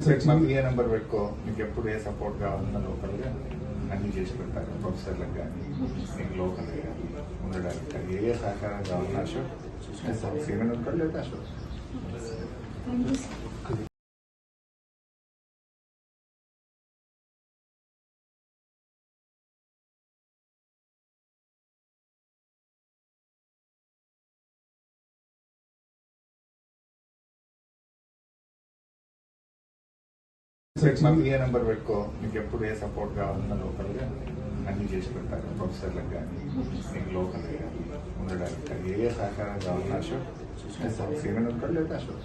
మా PA number పెట్టుకో, నీకు ఎప్పుడు ఏ సపోర్ట్ కావాలన్నా లోకల్గా అన్నీ చేసి పెడతారు. ప్రొఫెసర్లకు కానీ నీకు లోకల్గా కానీ ఉండడానికి కానీ ఏ సహకారం కావాలన్నా అశోక్ చూసుకుంటాం. సీనియర్ ఉంటాడు లేదా అశోక్. మా పిఏ నెంబర్ పెట్టుకో, నీకు ఎప్పుడు ఏ సపోర్ట్ కావాలన్నా లోకల్గా అన్నీ చేసి పెడతారు. ప్రొఫెసర్లకు కానీ నీకు లోకల్గా కానీ ఉండడానికి కానీ ఏ సహకారం కావాలన్నా అశోక్ చూసుకుంటాం. సీనియర్ ఉంటాడు లేదా అశోక్.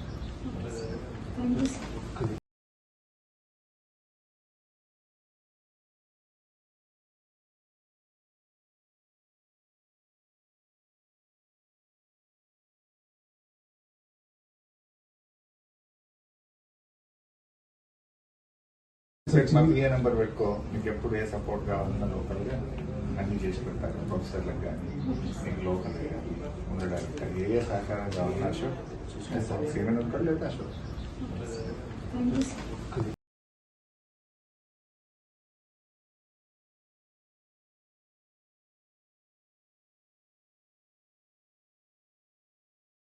మా పిఏ నెంబర్ పెట్టుకో, నీకు ఎప్పుడు ఏ సపోర్ట్ కావాలన్నా లోకల్గా అన్నీ చేసి పెడతారు. ప్రొఫెసర్లకు కానీ నీకు లోకల్గా కానీ ఉండడానికి కానీ ఏ సహకారం కావాలన్నా అశోక్ చూసుకుంటాం. సీనియర్ ఉంటాడు లేదా అశోక్.